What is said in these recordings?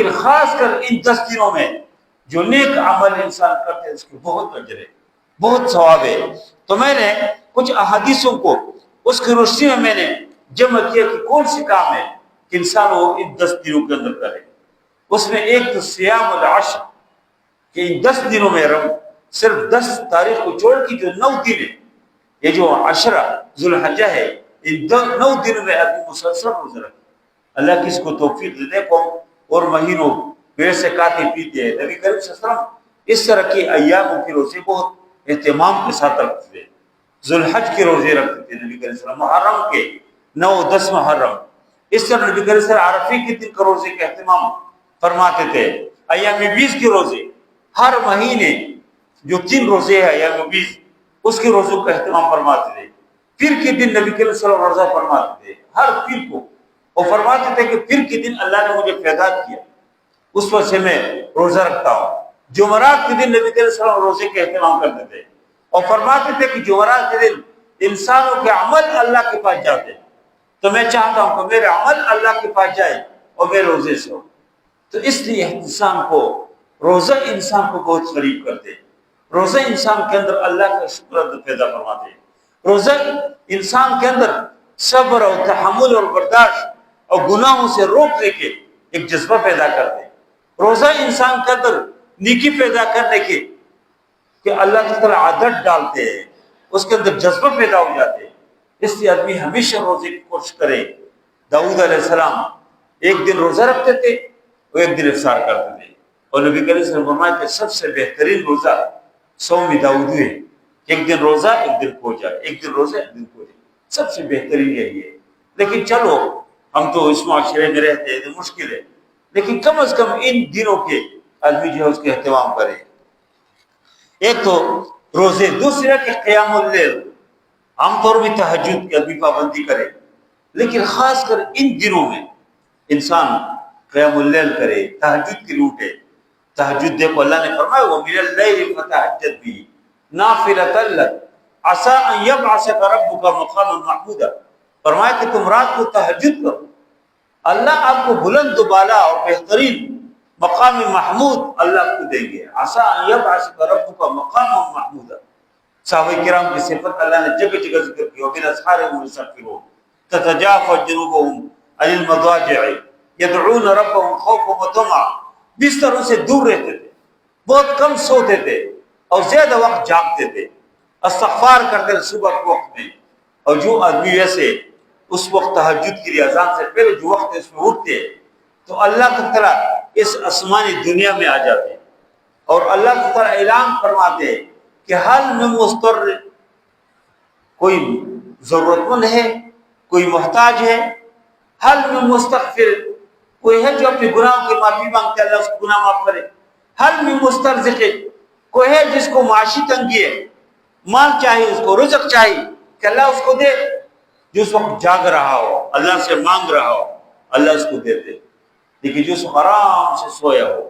لیکن خاص کر ان 10 دنوں میں جو نیک عمل انسان کرتے ہیں اس کے بہت اجر ہے، بہت ثواب ہے۔ تو میں نے کچھ احادیثوں کو اس کی روشنی میں نے جمع کیا کہ کون سی کام ہے کہ انسان وہ ان 10 دنوں کے اندر کرے۔ اس میں ایک تو صیام العشر، کہ ان 10 دنوں میں صرف 10 تاریخ کو چھوڑ کے جو 9 دن ہے، یہ جو عشرہ ذو الحجہ ہے، ان 9 دنوں میں آدمی مسلسل روزہ رکھے۔ اللہ کس کو توفیق دے کو اور مہینوں پیر سے کھاتے پیتے ہیں۔ نبی کریم صلی اللہ علیہ وسلم اس طرح کے ایاموں کے روزے بہت اہتمام کے ساتھ رکھتے تھے۔ ذو الحج کے روزے رکھتے تھے نبی کریم صلی اللہ علیہ وسلم، محرم کے 9 اور 10 محرم۔ اس طرح نبی کریم صلی اللہ علیہ وسلم عرفے کے دن کا روزے کا اہتمام فرماتے تھے۔ ایام 20 کے روزے، ہر مہینے جو 3 روزے ہیں ایام 20، اس کے روزوں کا اہتمام فرماتے تھے۔ پیر کے دن نبی کریم صلی اللہ علیہ وسلم روزہ فرماتے تھے، ہر پیر کو، اور فرماتے تھے کہ پیر کے دن اللہ نے مجھے پیدا کیا، اس وجہ سے میں روزہ رکھتا ہوں۔ جمعرات کے دن نبی کریم صلی اللہ علیہ وسلم روزے کا اہتمام کرتے تھے، اور فرماتے تھے کہ جمعرات کے دن انسانوں کے عمل اللہ کے پاس جاتے ہیں، تو میں چاہتا ہوں کہ میرے عمل اللہ کے پاس جائے اور میں روزے سے ہوں۔ تو اس لیے انسان کو روزہ انسان کو بہت قریب کرتے ہیں۔ روزہ انسان کے اندر اللہ کا شکر پیدا فرماتے ہیں۔ روزہ انسان کے اندر صبر اور تحمل اور برداشت اور گناہوں سے روکنے کے ایک جذبہ پیدا کرتے ہیں۔ روزہ انسان کے اندر نیکی پیدا کرنے کے کہ اللہ تعالیٰ عادت ڈالتے ہیں، اس کے اندر جذبہ پیدا ہو جاتے ہیں۔ اس لیے آدمی ہمیشہ روزے کی کوشش کرے۔ داؤد علیہ السلام ایک دن روزہ رکھتے تھے اور ایک دن افطار کرتے تھے، اور نبی کریم صلی اللہ علیہ وسلم فرمایا کہ سب سے بہترین روزہ صوم داؤد ہے، ایک دن روزہ ایک دن کھوجا، ایک دن روزہ ایک دن کھوجا، سب سے بہترین یہی ہے۔ لیکن چلو ہم تو اس معاشرے میں رہتے ہیں تو مشکل ہے، لیکن کم از کم ان دنوں کے آدمی جو ہے اس کے اہتمام کرے۔ ایک تو روزے، دوسرا کہ قیام اللیل، عام طور میں تہجد کی آدمی پابندی کرے، لیکن خاص کر ان دنوں میں انسان قیام اللیل کرے، تہجد کے لیے اٹھے۔ تہجد دیکھو اللہ نے فرمایا وَمِنَ اللَّيْلِ فَتَهَجَّدْ بِهِ نَافِلَةً لَكَ عَسَىٰ أَن يَبْعَثَكَ رَبُّكَ مَقَامًا مَحْمُودًا۔ فرمایا کہ تم رات کو تہجد کرو، اللہ آپ کو بلند و بالا اور بہترین مقام محمود اللہ کو دیں گے۔ عَسَىٰ أَن يَبْعَثَكَ رَبُّكَ مَقَامًا مَحْمُودًا۔ صحابہ کرام کی صفت اللہ نے جگہ جگہ ذکر کی، وَبِالْأَسْحَارِ هُمْ يَسْتَغْفِرُونَ تَتَجَافَىٰ جُنُوبُهُمْ عَنِ الْمَضَاجِعِ يَدْعُونَ رَبَّهُمْ خَوْفًا وَطَمَعًا۔ بستروں سے دور رہتے تھے، بہت کم سوتے تھے اور زیادہ وقت جاگتے تھے، استغفار کرتے تھے صبح کے وقت میں۔ اور جو آدمی ویسے اس وقت تہجد کے لیے اذان سے پہلے جو وقت ہے اس میں اٹھتے ہیں تو اللہ تعالیٰ اس آسمانی دنیا میں آ جاتے ہیں، اور اللہ تعالیٰ اعلان فرماتے ہیں کہ حال میں مضطر، کوئی ضرورت مند ہے، کوئی محتاج ہے، حال میں مستغفر، کوئی ہے جو اپنے گناہوں کی معافی مانگتے اللہ اس کو گناہ معاف کرے، حل میں مسترزق، کوئی ہے جس کو معاشی تنگی ہے، مال چاہیے اس کو، رزق چاہیے کہ اللہ اس کو دے، جو اس وقت جاگ رہا ہو اللہ سے مانگ رہا ہو اللہ اس کو دے دے۔ لیکن جو اس آرام سے سویا ہو،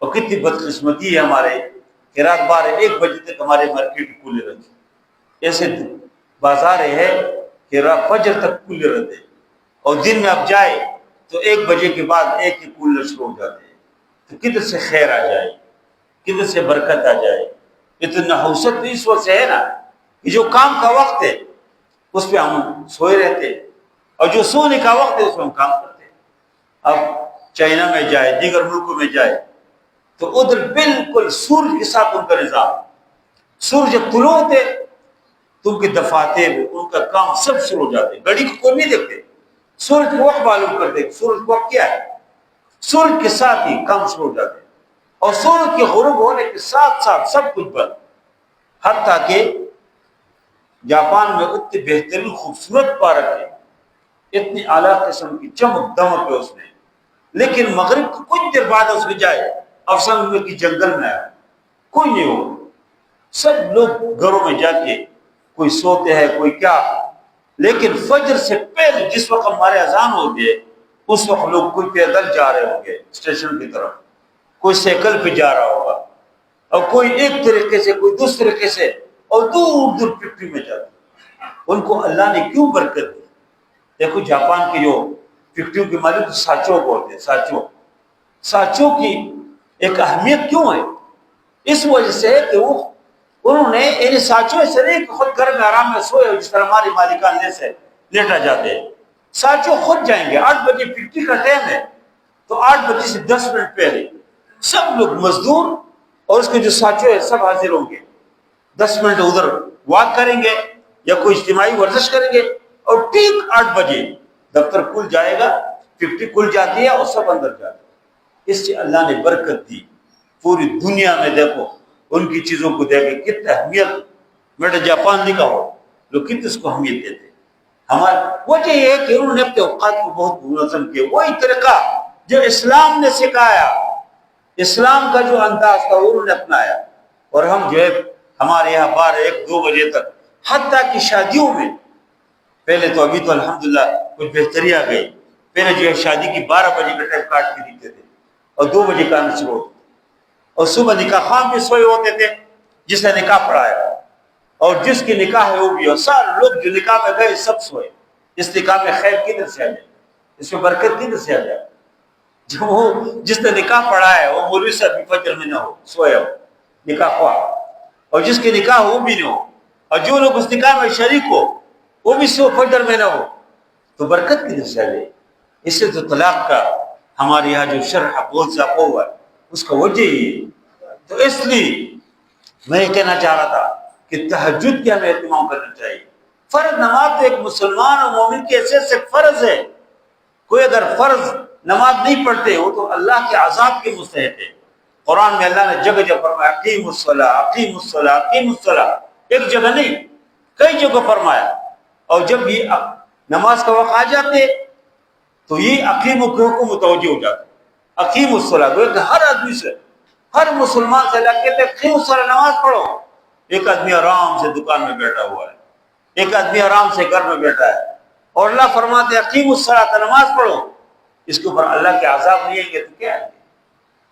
اور کتنی بدقسمتی ہے ہمارے کہ رات 12-1 بجے تک ہمارے مارکیٹ کھلے رہتے، ایسے بازار ہے کہ رات فجر تک کھلے رہتے، اور دن میں اب جائے تو 1 بجے کے بعد ایک ہی کولر شروع ہو جاتے ہیں۔ تو کدھر سے خیر آ جائے، کدھر سے برکت آ جائے؟ اتنا حوصت بھی اس وقت سے ہے نا کہ جو کام کا وقت ہے اس پہ ہم سوئے رہتے، اور جو سونے کا وقت ہے اس میں ہم کام کرتے۔ اب چائنا میں جائے، دیگر ملکوں میں جائے تو ادھر بالکل سورج کے ساتھ ان کا نظام، سورج جب طلوع ہوتے تو ان کے دفاتر ان کا کام سب شروع ہو جاتے، گھڑی کو کوئی نہیں دیکھتے، سورج کو وقت معلوم کرتے، سورج کو وقت کیا ہے، سورج کے ساتھ ہی کام شروع ہو جاتے، اور سورج کے غروب ہونے کے ساتھ ساتھ سب کچھ بند۔ حتیٰ کہ جاپان میں اتنی بہترین خوبصورت پارک ہے، اتنی اعلیٰ قسم کی چمک دمک ہے اس میں، لیکن مغرب کو کچھ دیر بعد اس میں جائے افسانوں کی جنگل میں آیا، کوئی نہیں ہو، سب لوگ گھروں میں جا کے کوئی سوتے ہیں کوئی کیا۔ لیکن فجر سے پہلے جس وقت ہمارے اذان ہو گئے اس وقت لوگ کوئی پیدل جا رہے ہوں گے اسٹیشن کی طرف، کوئی سائیکل پہ جا رہا ہوگا، اور کوئی ایک طریقے سے کوئی دوسرے طریقے سے، اور دور دور فیکٹری میں جاتا۔ ان کو اللہ نے کیوں برکت دی؟ دیکھو جاپان کے جو فیکٹریوں کے مالک ساچو بولتے ہیں، ساچو ساتھیوں کی ایک اہمیت کیوں ہے؟ اس وجہ سے کہ انہوں نے ان ساتھیوں سے نہیں کہ خود گھر میں آرام میں سوئے جس طرح ہمارے مالکان جیسے لیٹا جاتے ہیں. ساتھیوں خود جائیں گے. 8 بجے ڈیوٹی کا ٹائم ہے تو 8 بجے سے 10 منٹ پہلے سب لوگ مزدور اور اس کے جو ساتھیوں ہیں سب حاضر ہوں گے. 10 منٹ ادھر واک کریں گے یا کوئی اجتماعی ورزش کریں گے اور ٹھیک 8 بجے دفتر کھل جائے گا. 50 کھل جاتی ہے اور سب اندر جاتے ہیں. اس سے اللہ نے برکت دی. پوری دنیا میں دیکھو ان کی چیزوں کو دیکھیں کتنا اہمیت. میرا جاپان لکھا ہو لوگ کتنے اس کو اہمیت دیتے. ہمارا وجہ یہ ہے کہ انہوں نے اپنے اوقات کو بہت منظم کیا. وہی طریقہ جو اسلام نے سکھایا, اسلام کا جو انداز تھا انہوں نے اپنایا. اور ہم جو ہے ہمارے یہاں 12 1 2 بجے تک, حتیٰ کہ شادیوں میں پہلے تو ابھی تو الحمدللہ کچھ بہتری آ گئی. پہلے جو ہے شادی کی 12 بجے کا ٹائم کاٹ کے دیتے تھے اور 2 بجے کا آنا شروع ہوتا. اور صبح نکاح خواہ بھی سوئے ہوتے تھے جس نے نکاح پڑھایا اور جس کی نکاح ہے وہ بھی. اور سارے لوگ جو نکاح میں گئے سب سوئے. اس نکاح میں خیر کدھر سے آ جائے, اس میں برکت کدھر سے آ جائے؟ جو وہ جس نے نکاح پڑھا ہے وہ مولوی صاحب بھی فجر میں نہ ہو سوئے ہو نکاح خواہ, اور جس کی نکاح وہ بھی نہ ہو, اور جو لوگ اس نکاح میں شریک ہو وہ بھی سو فجر میں نہ ہو, تو برکت کدھر سے آ جائے؟ اس سے تو طلاق کا ہمارے یہاں جو شرح بہت ضعف ہوا ہے اس کا وجہ ہی ہے. تو اس لیے میں یہ کہنا چاہ رہا تھا کہ تہجد کا ہمیں اہتمام کرنا چاہیے. فرض نماز تو ایک مسلمان اور مومن کی حیثیت سے فرض ہے. کوئی اگر فرض نماز نہیں پڑھتے وہ تو اللہ کے عذاب کے مستحق ہے. قرآن میں اللہ نے جگہ جگہ فرمایا اقیموا الصلاۃ اقیموا الصلاۃ اقیموا الصلاۃ, ایک جگہ نہیں کئی جگہ فرمایا. اور جب یہ نماز کا وقت آ جاتے تو یہ اقیموا کے حکم متوجہ ہو جاتا. اقیموا الصلاۃ ہر آدمی سے, ہر مسلمان سے اللہ کہتے ہیں اقیموا الصلاۃ, نماز پڑھو. ایک آدمی آرام سے دکان میں بیٹھا ہوا ہے, ایک آدمی آرام سے گھر میں بیٹھا ہے اور اللہ فرماتے ہیں اقیموا الصلاۃ, نماز پڑھو. اس کے اوپر اللہ کے عذاب نہیں آئیں گے تو کیا ہے؟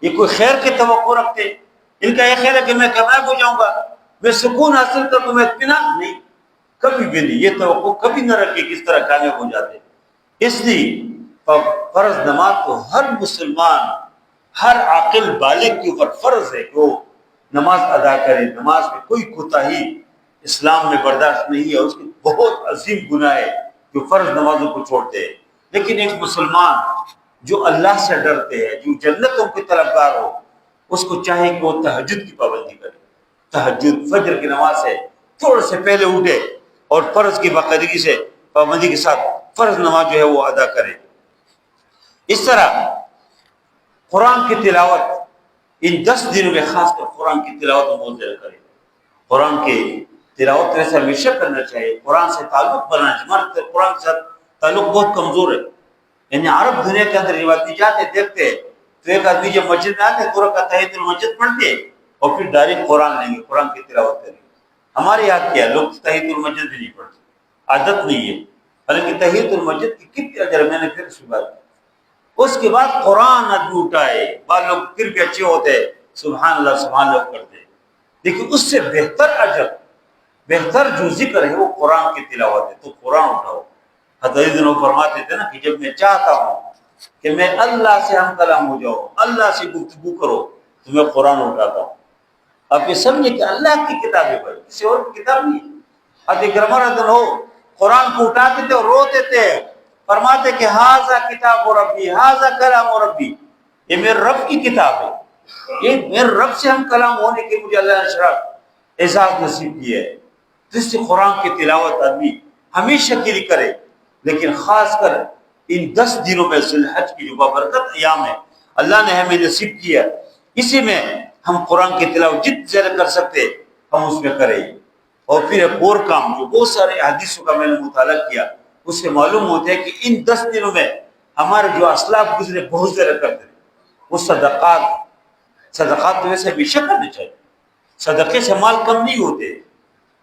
یہ کوئی خیر کی توقع رکھتے؟ ان کا یہ خیال ہے کہ میں کامیاب ہو جاؤں گا, میں سکون حاصل کر لوں, میں اطمینان نہیں, کبھی بھی نہیں. یہ توقع کبھی نہ رکھے کس طرح کامیاب ہو جاتے. اس لیے فرض نماز تو ہر مسلمان, ہر عاقل بالغ کے اوپر فرض ہے کہ وہ نماز ادا کرے. نماز میں کوئی کوتاہی اسلام میں برداشت نہیں ہے. اس کی بہت عظیم گناہ ہے جو فرض نمازوں کو چھوڑتے ہیں. لیکن ایک مسلمان جو اللہ سے ڈرتے ہیں, جو جنتوں کے طلبگار ہو, اس کو چاہے کہ وہ تہجد کی پابندی کرے. تہجد فجر کی نماز سے تھوڑے سے پہلے اٹھے اور فرض کی باقاعدگی سے پابندی کے ساتھ فرض نماز جو ہے وہ ادا کرے. اس طرح قرآن کی تلاوت ان 10 دنوں میں خاص کر قرآن کی تلاوت بہت زیادہ کرے. قرآن کی تلاوت ایسا ہمیشہ کرنا چاہیے. قرآن سے تعلق بنانا چاہیے. ہمارا قرآن کے ساتھ تعلق بہت کمزور ہے. یعنی عرب دنیا کے اندر روایتی جاتے دیکھتے تو ایک آدمی جب مسجد میں آتے تو تحیۃ المسجد پڑھتے اور پھر ڈائریکٹ قرآن لیں گے, قرآن کی تلاوت کریں گے. ہمارے یہاں کیا لوگ تحیۃ المسجد بھی نہیں پڑھتے, عادت نہیں ہے. حالانکہ تحیۃ المسجد کی کتنی اجر, میں نے پھر اس بات. اس کے بعد قرآن آدمی اٹھائے, بعض لوگ پھر بھی اچھے ہوتے سبحان اللہ کرتے, لیکن اس سے بہتر اجر, بہتر جو ذکر ہے وہ قرآن کی تلاوت ہے. تو قرآن اٹھاؤ. حضرت دنوں فرماتے تھے نا کہ جب میں چاہتا ہوں کہ میں اللہ سے ہم کلام ہو جاؤ, اللہ سے گفتگو کرو, تو میں قرآن اٹھاتا ہوں. آپ یہ سمجھے کہ اللہ کی کتاب ہے بھائی, کسی اور کی کتاب نہیں. حضرت گرمر ہو قرآن کو اٹھاتے تھے اور روتے تھے, فرماتے کہ ہاذا کتاب ربی ہاذا کلام ربی, یہ میرے رب کی کتاب ہے, یہ میرے رب سے ہم کلام ہونے کے مجھے اللہ نے شرف اعزاز نصیب کیا ہے. جس سے قرآن کی تلاوت آدمی ہمیشہ کے لیے کرے. لیکن خاص کر ان 10 دنوں میں ذی الحج کی جو بابرکت ایام ہے اللہ نے ہمیں نصیب کیا, اسی میں ہم قرآن کی تلاوت جتنے زیادہ کر سکتے ہم اس میں کریں. اور پھر ایک اور کام جو بہت سارے حدیثوں کا میں نے مطالعہ کیا, اس سے معلوم ہوتا ہے کہ ان 10 دنوں میں ہمارے جو اسلاف گزرے بہت زیادہ کرتے ہیں. وہ صدقات تو ویسے ہمیشہ کرنے چاہیے. صدقے سے مال کم نہیں ہوتے.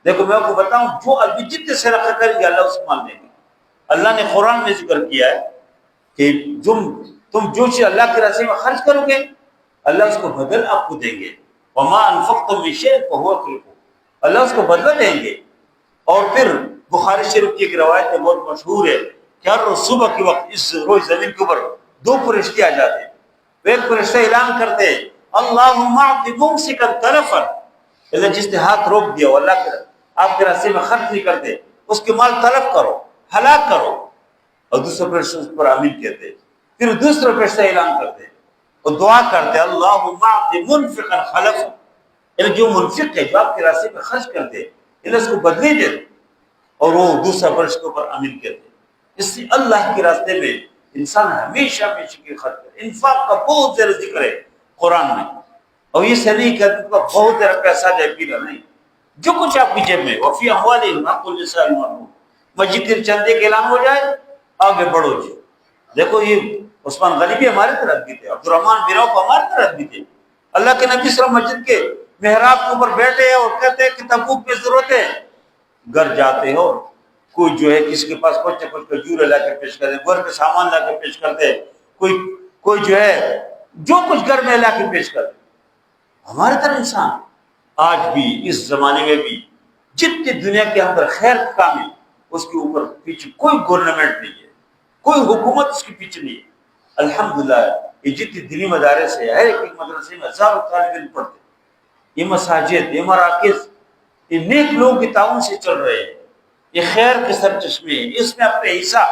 دیکھو میں آپ کو بتاؤں, جو آدمی جتنے صدقہ کریں گے اللہ اس کو مال دیں گے. اللہ نے قرآن میں ذکر کیا ہے کہ تم جو چیز اللہ کے راستے میں خرچ کرو گے اللہ اس کو بدل آپ کو دیں گے. وما انفقتم من شیء فهو يخلفه, اللہ اس کو بدلہ دیں گے. اور پھر بخاری شریف کی ایک روایت ہے بہت مشہور ہے کہ ہر روز صبح کے وقت اس روز زمین کے اوپر 2 فرشتے آ جاتے ہیں. ایک فرشتہ اعلان کرتے اللہم اعط ممسکا تلفا، اللہ جس نے ہاتھ روک دیا اللہ کے آپ کے راستے میں خرچ نہیں کرتے اس کے مال تلف کرو، ہلاک کرو. اور دوسرے فرشتے اس پر آمین کہتے. پھر دوسرے فرشتہ اعلان کرتے اور دعا کرتے اللہم اعط منفقا خلفا، یعنی جو منفق ہے جو آپ کے راستے میں خرچ کرتے اللہ اس کو بدلے دے. اور وہ دوسرا فرشتہ کے اوپر آمین کہتے. اس لیے اللہ کے راستے میں انسان ہمیشہ ہمیشہ کی خرچ کرے. انفاق کا بہت زیادہ ذکر ہے قرآن میں، اور یہ سے نہیں کہ بہت زیادہ پیسہ جائے پیلا نہیں، جو کچھ آپ کی جیب میں وفی اموالہم حق للسائل والمحروم. مسجد کے چندے کے اعلان ہو جائے آگے بڑھو جی. دیکھو یہ عثمان غنی بھی ہمارے طرف بھی تھے، عبدالرحمن بن عوف ہمارے طرف بھی تھے. اللہ کے نبی صلی اللہ علیہ وسلم مسجد کے محراب کے اوپر بیٹھے اور کہتے ہیں کہ تبوک میں ضرورت ہے، گھر جاتے ہو کوئی جو ہے کسی کے پاس کچھ نہ کچھ کھجور لا کے پیش کرتے، گھر کے سامان لا کے پیش کرتے، کوئی جو ہے جو کچھ گھر میں لا کے پیش کرتے. ہمارے طرح انسان آج بھی اس زمانے میں بھی جتنی دنیا کے اندر خیر کا کام ہے اس کے اوپر پیچھے کوئی گورنمنٹ نہیں ہے، کوئی حکومت اس کے پیچھے نہیں ہے. الحمدللہ یہ جتنی دینی مدارس ہے ہر ایک مدرسے میں ہزاروں طالب علم پڑھتے، یہ مساجد یہ مراکز یہ نیک لوگوں کے تعاون سے چل رہے ہیں، یہ خیر کے سر چشمے ہیں. اس میں اپنے حصہ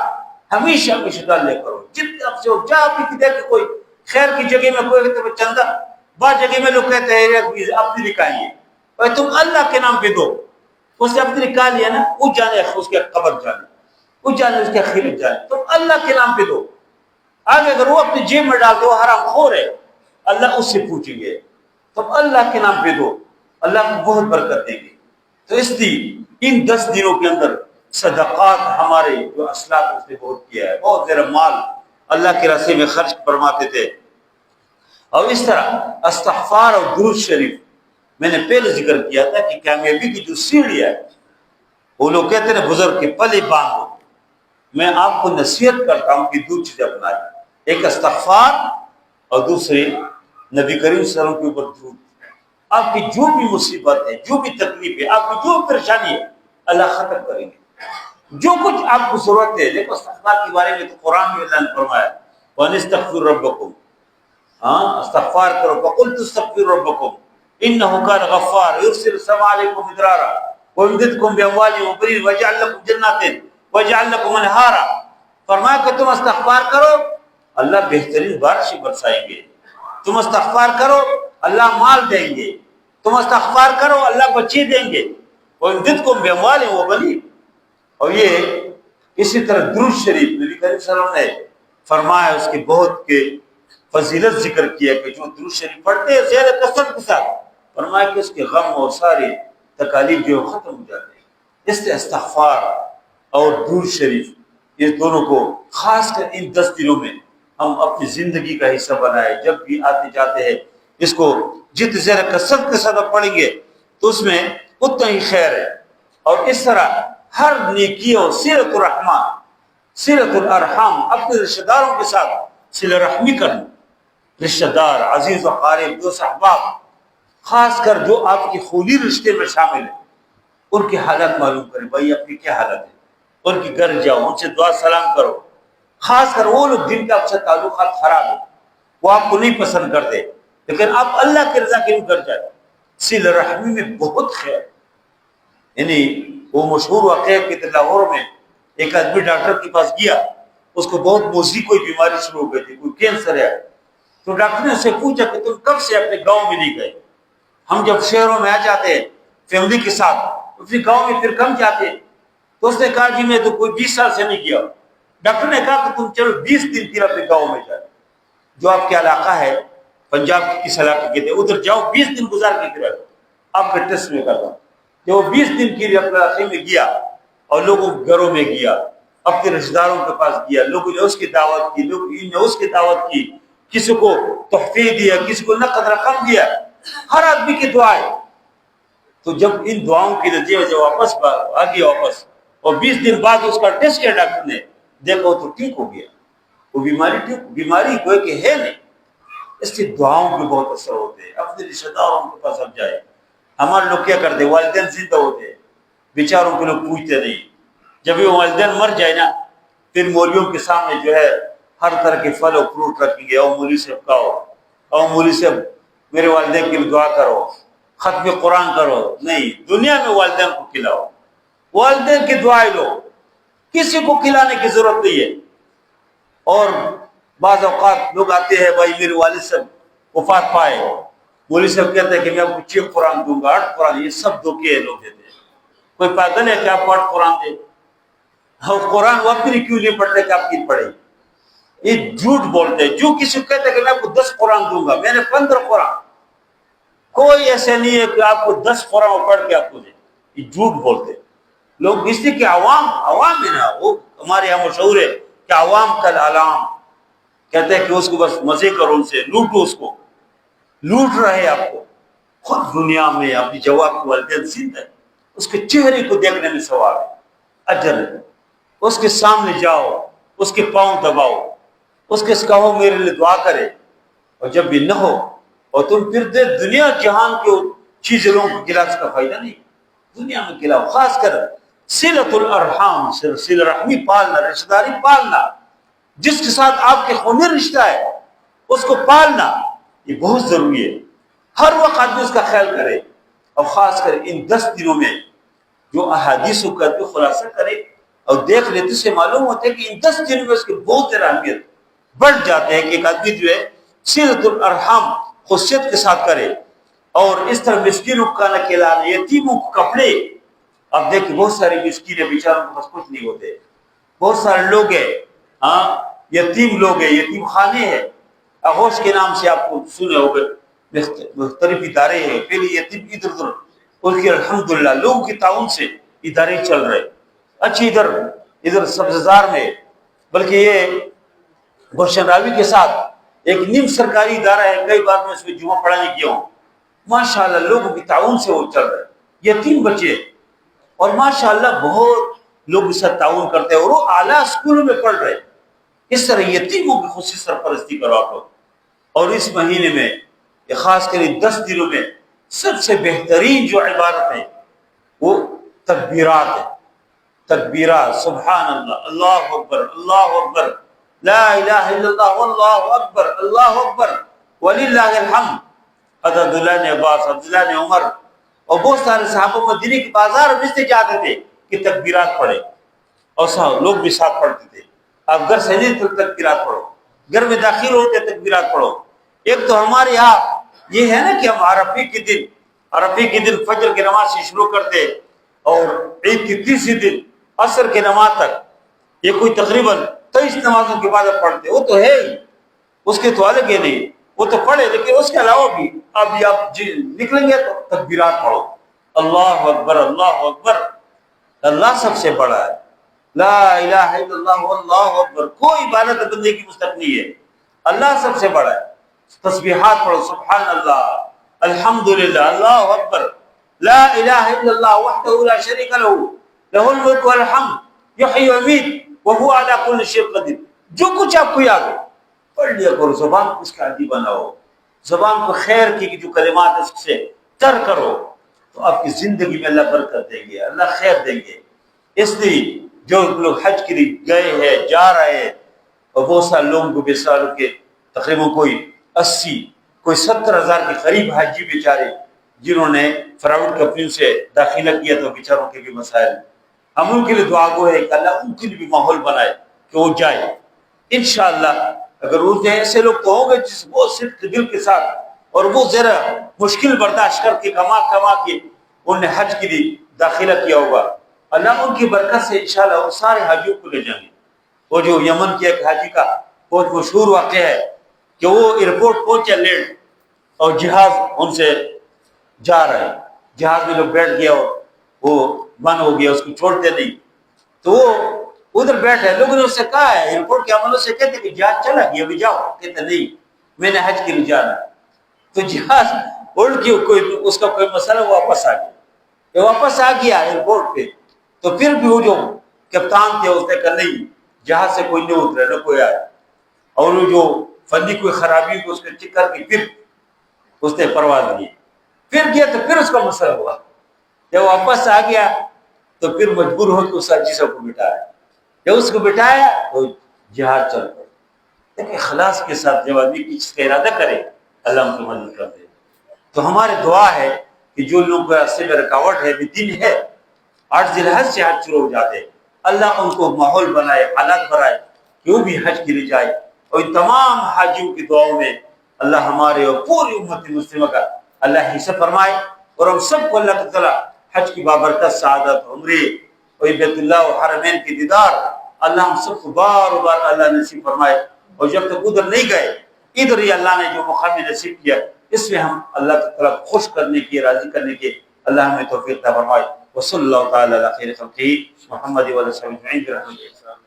ہمیشہ ہمیشہ ڈال لے کرو. جتنے آپ سے جہاں بھی دیکھ کوئی خیر کی جگہ میں کوئی کہتے ہیں چندہ، بعض جگہ میں لوگ کہتے ہیں اپنی نکالیے، اور تم اللہ کے نام پہ دو. اس نے اپنی نکال لیا نا، وہ جانے اس کے قبر جانے، وہ جانے اس کے خیرت جانے، تم اللہ کے نام پہ دو. آگے اگر وہ اپنی جیب میں ڈال دو حرام خور ہے، اللہ اس سے پوچھیں گے. تم اللہ کے نام پہ دو، اللہ کو بہت برکت دیں گے. تو اس لیے ان 10 دنوں کے اندر صدقات ہمارے جو اسلاف اس نے بہت کیا ہے، بہت زیادہ مال اللہ کے راستے میں خرچ فرماتے تھے. اور اس طرح استغفار اور درود شریف میں نے پہلے ذکر کیا تھا کہ کامیابی کی جو سیڑھی ہے وہ لوگ کہتے ہیں بزرگ کے پلے باندھو. میں آپ کو نصیحت کرتا ہوں کہ 2 چیزیں اپنائیں، ایک استغفار اور دوسری نبی کریم صلی اللہ علیہ وسلم کے اوپر درود. آپ کی جو بھی مصیبت ہے، جو بھی تکلیف ہے، آپ کی جو پریشانی ہے اللہ ختم کریں گے. جو کچھ آپ کو ضرورت ہے، دیکھو استغفار کے بارے میں تو قرآن میں اللہ نے فرمایا وَأَنِ رَبَّكُمْ، استغفار کرو. فَقُلْتُ اسْتَغْفِرُوا رَبَّكُمْ إِنَّهُ كَانَ غَفَّارًا يُرْسِلُ السَّمَاءَ عَلَيْكُمْ مِدْرَارًا وَيُمْدِدْكُمْ بِأَمْوَالٍ وَبَنِينَ وَيَجْعَلْ لَكُمْ جَنَّاتٍ وَيَجْعَلْ لَكُمْ أَنْهَارًا. فرمایا کہ تم استغفار کرو اللہ بہترین بارشیں برسائیں گے. تم استغفار کرو اللہ مال دیں گے. تم استغفار کرو اللہ بچے دیں گے. وَيُمْدِدْكُمْ بِأَمْوَالٍ وَبَنِينَ. اور یہ اسی طرح درود شریف نبی کریم صلی اللہ علیہ وسلم نے فرمایا، اس کی بہت کے فضیلت ذکر کیا کہ جو درود شریف پڑھتے ہیں زیادہ کثرت کے ساتھ، فرمایا کہ اس کے غم اور ساری تکالیف جو ختم ہو جاتے ہیں. اس لیے استغفار اور درود شریف یہ دونوں کو خاص کر ان 10 دنوں میں ہم اپنی زندگی کا حصہ بنائے. جب بھی آتے جاتے ہیں اس کو جتنی زیادہ کثرت کے ساتھ پڑھیں گے تو اس میں اتنا ہی خیر ہے. اور اس طرح ہر نیکی اور صلۃ الرحمہ صلۃ الارحام اپنے رشتہ داروں کے ساتھ صلہ رحمی کرنا. رشتہ دار عزیز و قارب دوست احباب خاص کر جو آپ کی خونی رشتے میں شامل ہیں ان کی حالت معلوم کریں. بھائی اپنی کیا حالت ہے، ان کے گھر جاؤ، ان سے دعا سلام کرو. خاص کر وہ لوگ جن کے آپ سے تعلقات خراب ہیں، وہ آپ کو نہیں پسند کرتے، لیکن آپ اللہ کی رضا کے لیے کر جائیں. صلہ رحمی میں بہت خیر. یعنی وہ مشہور واقعہ کہ لاہور میں ایک آدمی ڈاکٹر کے پاس گیا، اس کو بہت موذی کوئی بیماری شروع ہو گئی تھی، کوئی کینسر ہے. تو ڈاکٹر نے اس سے پوچھا کہ تم کب سے اپنے گاؤں میں نہیں گئے؟ ہم جب شہروں میں آ جاتے ہیں فیملی کے ساتھ اپنے گاؤں میں پھر کم جاتے ہیں. تو اس نے کہا جی میں تو کوئی 20 سال سے نہیں گیا. ڈاکٹر نے کہا کہ تم چلو 20 دن پھر اپنے گاؤں میں جاؤ، جو آپ کا علاقہ ہے پنجاب کی کس علاقے کے تھے ادھر جاؤ، 20 دن گزار کے پھر آپ کا ٹیسٹ میں کرتا ہوں. کہ وہ 20 دن کے لیے اپنے علاقے میں گیا اور لوگوں کے گھروں میں گیا، اپنے رشتہ داروں کے پاس گیا، لوگوں نے اس کی دعوت کی، لوگ نے اس کی دعوت کی، کسی کو تحفے دیا، کسی کو نقد رقم دیا، ہر آدمی کی دعائیں. تو جب ان دعاؤں کے نتیجے میں واپس آ گیا واپس اور 20 دن بعد اس کا ٹیسٹ کیا ڈاکٹر نے، دیکھو تو ٹھیک ہو گیا. وہ بیماری کوئی کہ ہے نہیں. اس لیے دعاؤں پہ بہت اثر ہوتے ہیں. اپنے رشتہ داروں کے پاس اب جائے. ہمارے لوگ کیا کرتے، والدین زندہ ہوتے بیچاروں کو لوگ پوچھتے نہیں. جب یہ والدین مر جائے نا پھر مولویوں کے سامنے جو ہے ہر طرح کے پھل اور فروٹ رکھیں گے، اور مولوی سے کہو اور مولوی صاحب میرے والدین کے لیے دعا کرو، ختم قرآن کرو، نہیں، دنیا میں والدین کو کھلاؤ، والدین کی دعائیں لو، کسی کو کھلانے کی ضرورت نہیں ہے۔ اور بعض اوقات لوگ آتے ہیں، بھائی میرے والد صاحب وفات پائے، مولوی صاحب کہتے ہیں کہ میں آپ کو 6 قرآن دوں گا، 8 قرآن، یہ سب دھوکے لوگ دیتے ہیں۔ کوئی پاگل ہے کہ آپ کو 8 قرآن دے؟ قرآن وہ اپنی کیوں نہیں پڑھتے کہ آپ کی پڑھے؟ یہ جھوٹ بولتے ہیں۔ جو کسی کو کہتے ہیں کہ میں آپ کو 10 قرآن دوں گا، میں نے 15 قرآن، کوئی ایسے نہیں ہے کہ آپ کو 10 قرآن پڑھ کے آپ کو دے، یہ جھوٹ بولتے ہیں لوگ۔ اس لیے کہ عوام ہے نا، وہ ہمارے یہاں مشہور ہے کہ عوام کل علام، کہتے ہیں کہ اس کو بس مزے کرو، ان سے لوٹو، اس کو لوٹ رہے آپ کو۔ خود دنیا میں اپنی جواب کو والدین زندہ ہے، اس کے چہرے کو دیکھنے میں ثواب ہے، اجر ہے۔ اس کے سامنے جاؤ، اس کے پاؤں دباؤ، اس کے کہو میرے لیے دعا کرے، اور جب بھی نہ ہو اور تم پھر دے دنیا جہان کے چیزیں لوگوں کو کھلا، اس کا فائدہ نہیں۔ دنیا میں کھلاؤ، خاص کر صلۃ الارحام، صلہ رحمی پالنا، رشتہ داری پالنا، جس کے ساتھ آپ کے خونی رشتہ ہے اس کو پالنا، یہ بہت ضروری ہے۔ ہر وقت آدمی اس کا خیال کرے، اور خاص کر ان 10 دنوں میں جو احادیث کا خلاصہ کرے اور دیکھ لیتے سے معلوم ہوتا ہے کہ ان 10 دنوں میں اس کی بہت زیادہ اہمیت بڑھ جاتے ہیں کہ ایک آدمی جو ہے صلۃ الارحام خصوصیت کے ساتھ کرے، اور اس طرح مسکینوں کا کھانا کھلانا، یتیموں کو کپڑے۔ اب دیکھیں بہت سارے مسکین بیچاروں کے پاس کچھ نہیں ہوتے، بہت سارے لوگ ہیں، ہاں، یتیم لوگ ہیں، یتیم خانے ہیں، آغوش کے نام سے آپ کو سنے ہوگے، مختلف ادارے ہیں، پہلے یتیم ادھر ادھر، اور پھر الحمدللہ لوگوں کی تعاون سے ادارے چل رہے اچھی۔ ادھر سبززار میں، بلکہ یہ گلشن راوی کے ساتھ ایک نیم سرکاری ادارہ ہے، کئی بار میں اس میں جمعہ پڑھانے گیا ہوں، ماشاءاللہ لوگوں کی تعاون سے وہ چل رہے، یتیم بچے، اور ماشاءاللہ بہت لوگ اس سے تعاون کرتے ہیں، اور وہ اعلیٰ اسکولوں میں پڑھ رہے۔ اس طرح یتیموں کی خصوصی سرپرستی کرو آپ لوگ۔ اور اس مہینے میں، خاص کر 10 دنوں میں، سب سے بہترین جو عبادت ہے وہ تکبیرات ہے۔ تکبیرات، سبحان اللہ، اللہ اکبر، اللہ اکبر، لا الہ الا اللہ، واللہ اکبر، اللہ اکبر، وللہ الحمد۔ حضرت عبداللہ نے عباس، عبداللہ نے عمر اور بہت سارے صحابہ مدینے کے بازار میں سے جاتے تھے کہ تکبیرات پڑھے، اور صاحب لوگ بھی ساتھ پڑھتے تھے۔ آپ گھر سے نہیں تو تکبیرات پڑھو، گھر میں داخل ہوتے تکبیرات پڑھو۔ ایک تو ہمارے یہاں یہ ہے نا کہ ہم عرفے کے دن فجر کی نماز سے شروع کرتے، اور عید کی تیسری دن عصر کی نماز تک، یہ کوئی تقریباً 23 نمازوں کے بعد پڑھتے، وہ تو ہے ہی، اس کے تو الگ ہی نہیں، وہ تو پڑھے، لیکن اس کے علاوہ بھی اب آپ نکلیں گے تو تکبیرات پڑھو، اللہ اکبر، اللہ اکبر، اللہ سب سے بڑا ہے، لا الہ الا اللہ واللہ اکبر، کوئی عبادت بندے کی مستحق نہیں ہے، اللہ سب سے بڑا ہے۔ تسبیحات پڑھو، سبحان اللہ، الحمدللہ، اللہ اکبر، لا الہ الا اللہ وحدہ لا شریک لہ، لہ الملک والحمد یحیی ویمیت وہو علی کل شیء قدیر۔ جو کچھ آپ کو یاد ہو پڑھ لیا کرو، زبان کو اس کا عادی بناؤ، زبان کو خیر کی جو کلمات اس سے تر کرو، تو آپ کی زندگی میں اللہ برکت دیں گے، اللہ خیر دیں گے۔ اس لیے جو لوگ حج کے لیے گئے ہیں، جا رہے ہیں، اور بہت سارے لوگوں کو بیساروں کے تقریباً کوئی 80 کوئی 70,000 کے قریب حاجی بیچارے جنہوں نے پرائیویٹ کمپنیوں سے داخلہ کیا، تو بیچاروں کے بھی مسائل، ہم ان کے لیے دعا گو ہے کہ اللہ ان کے لیے بھی ماحول بنائے کہ وہ جائے انشاءاللہ۔ اگر وہ ایسے لوگ تو ہوں گے جس وہ صرف دل کے ساتھ، اور وہ ذرا مشکل برداشت کر کے کما کے انہوں نے حج کے لیے داخلہ کیا ہوگا، اللہ ان کی برکت سے انشاءاللہ وہ سارے حاجیوں کو لے جائیں گے۔ وہ جو یمن کے ایک حاجی کا بہت مشہور واقعہ ہے کہ وہ ایئرپورٹ پہنچے لیٹ، اور جہاز ان سے جا رہا ہے، جہاز میں لوگ بیٹھ گیا اور وہ بند ہو گیا، اس کو چھوڑتے نہیں، تو وہ ادھر بیٹھے، لوگوں نے اس سے کہا ہے، ایئرپورٹ کے عملوں سے کہتے کہ جہاز چلا گیا، ابھی جاؤ، کہتے نہیں میں نے حج کے لیے جانا، تو جہاز الٹ کے اس کا کوئی مسئلہ واپس آ گیا، یہ واپس آ گیا ایئرپورٹ پہ، تو پھر بھی وہ جو کپتان تھے اس نے کہا نہیں جہاز سے کوئی نہیں اترے، نہ کوئی آئے، اور وہ جو فنی کوئی خرابی کو اس نے چیک کر کے پھر اس نے پرواز لی، پھر گیا تو پھر اس کا مسئلہ ہوا، جب واپس آ گیا تو پھر مجبور ہو کے اس حاجی صاحب کو بٹھایا، جب اس کو بٹھایا تو جہاز چل پڑا۔ لیکن اخلاص کے ساتھ جب آدمی کی چیز کا ارادہ کرے اللہ ان کی مدد کر دے۔ تو ہماری دعا ہے کہ جو لوگ راستے میں رکاوٹ ہے بھی دن ہے 8 ذی الحج سے حج شروع ہو جاتے، اللہ ان کو ماحول بنائے، حالات بنائے کہ وہ بھی حج کے لیے جائے۔ اور تمام حاجیوں کی دعاؤں میں اللہ ہمارے اور پوری امت مسلمہ کا اللہ حصہ فرمائے، اور ہم سب کو اللہ تعالیٰ حج کی بابرکت سعادت، عمرے اور بیت اللہ و حرمین کی دیدار اللہ ہم سب کو بار بار اللہ نصیب فرمائے۔ اور جب تک ادھر نہیں گئے، ادھر ہی اللہ نے جو مقام نصیب کیا اس میں ہم اللہ تعالیٰ کو خوش کرنے کی، راضی کرنے کے اللہ ہمیں توفیق عطا فرمائے۔ وصلی اللہ تعالی علی خیر خلقہ محمد و علی آلہ وصحبہ اجمعین برحمتہ۔